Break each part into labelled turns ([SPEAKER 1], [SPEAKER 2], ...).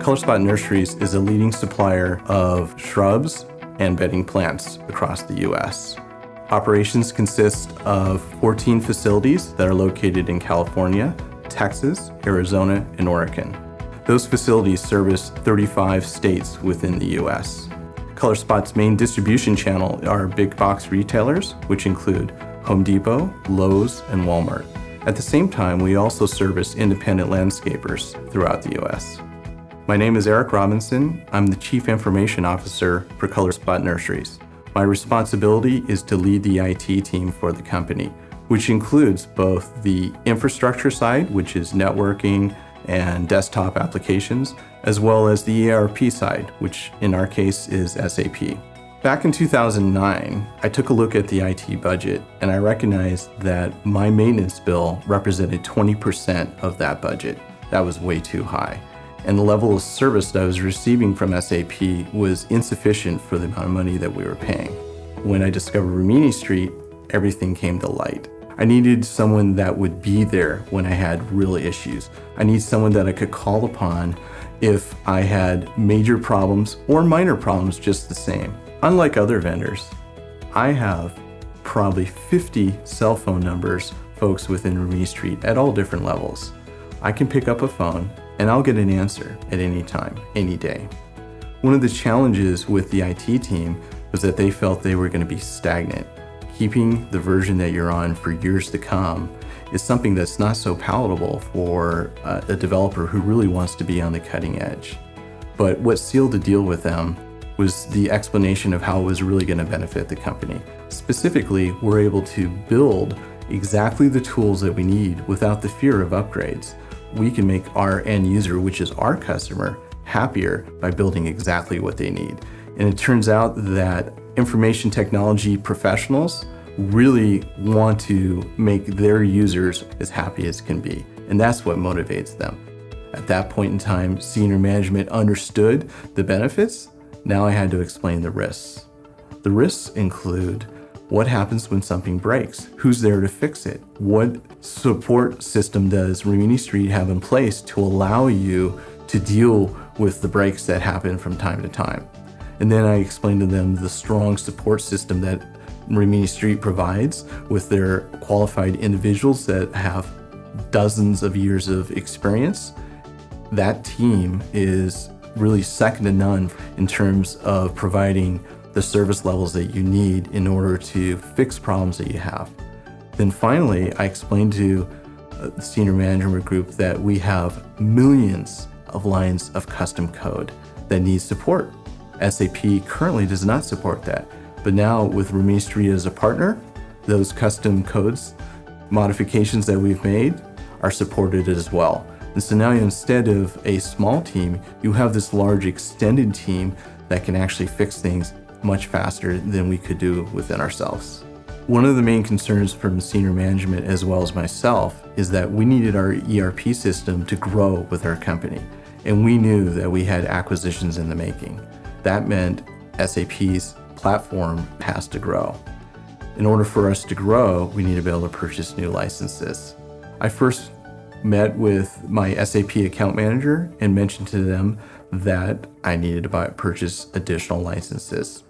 [SPEAKER 1] Color Spot Nurseries is a leading supplier of shrubs and bedding plants across the U.S. Operations consist of 14 facilities that are located in California, Texas, Arizona, and Oregon. Those facilities service 35 states within the U.S. Color Spot's main distribution channel are big box retailers, which include Home Depot, Lowe's, and Walmart. At the same time, we also service independent landscapers throughout the U.S. My name is Eric Robinson. I'm the Chief Information Officer for Color Spot Nurseries. My responsibility is to lead the IT team for the company, which includes both the infrastructure side, which is networking and desktop applications, as well as the ERP side, which in our case is SAP. Back in 2009, I took a look at the IT budget and I recognized that my maintenance bill represented 20% of that budget. That was way too high. And the level of service that I was receiving from SAP was insufficient for the amount of money that we were paying. When I discovered RImini Street, everything came to light. I needed someone that would be there when I had real issues. I need someone that I could call upon if I had major problems or minor problems just the same. Unlike other vendors, I have probably 50 cell phone numbers, folks within RImini Street at all different levels. I can pick up a phone and I'll get an answer at any time, any day. One of the challenges with the IT team was that they felt they were going to be stagnant. Keeping the version that you're on for years to come is something that's not so palatable for a developer who really wants to be on the cutting edge. But what sealed the deal with them was the explanation of how it was really going to benefit the company. Specifically, we're able to build exactly the tools that we need without the fear of upgrades. We can make our end user, which is our customer, happier by building exactly what they need. And it turns out that information technology professionals really want to make their users as happy as can be. And that's what motivates them. At that point in time, senior management understood the benefits. Now I had to explain the risks. The risks include what happens when something breaks? Who's there to fix it? What support system does RImini Street have in place to allow you to deal with the breaks that happen from time to time? And then I explained to them the strong support system that RImini Street provides with their qualified individuals that have dozens of years of experience. That team is really second to none in terms of providing the service levels that you need in order to fix problems that you have. Then finally, I explained to the senior management group that we have millions of lines of custom code that needs support. SAP currently does not support that, but now with RImini Street as a partner, those custom codes, modifications that we've made are supported as well. And so now instead of a small team, you have this large extended team that can actually fix things much faster than we could do within ourselves. One of the main concerns from senior management as well as myself is that we needed our ERP system to grow with our company. And we knew that we had acquisitions in the making. That meant SAP's platform has to grow. In order for us to grow, we need to be able to purchase new licenses. I first met with my SAP account manager and mentioned to them that I needed to purchase additional licenses.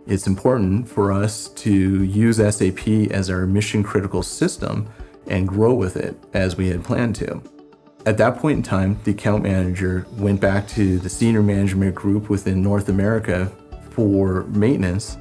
[SPEAKER 1] It's important for us to use SAP as our mission critical system and grow with it as we had planned to. At that point in time, the account manager went back to the senior management group within North America for maintenance,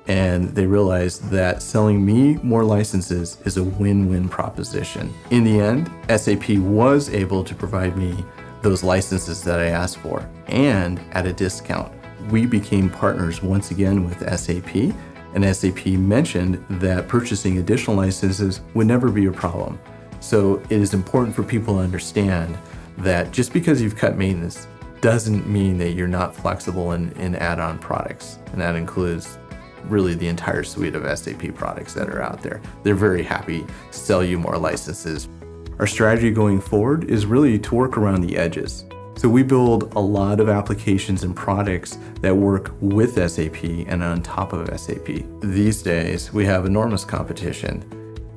[SPEAKER 1] and they realized that selling me more licenses is a win-win proposition. In the end, SAP was able to provide me those licenses that I asked for, and at a discount. We became partners once again with SAP, and SAP mentioned that purchasing additional licenses would never be a problem. So it is important for people to understand that just because you've cut maintenance doesn't mean that you're not flexible in add-on products, and that includes really the entire suite of SAP products that are out there. They're very happy to sell you more licenses. Our strategy going forward is really to work around the edges. So we build a lot of applications and products that work with SAP and on top of SAP. These days, we have enormous competition.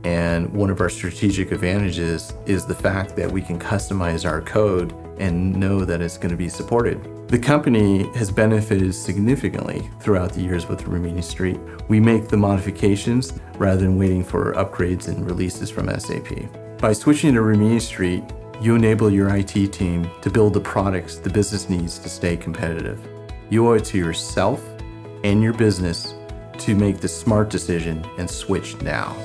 [SPEAKER 1] And one of our strategic advantages is the fact that we can customize our code and know that it's going to be supported. The company has benefited significantly throughout the years with RImini Street. We make the modifications rather than waiting for upgrades and releases from SAP. By switching to RImini Street, you enable your IT team to build the products the business needs to stay competitive. You owe it to yourself and your business to make the smart decision and switch now.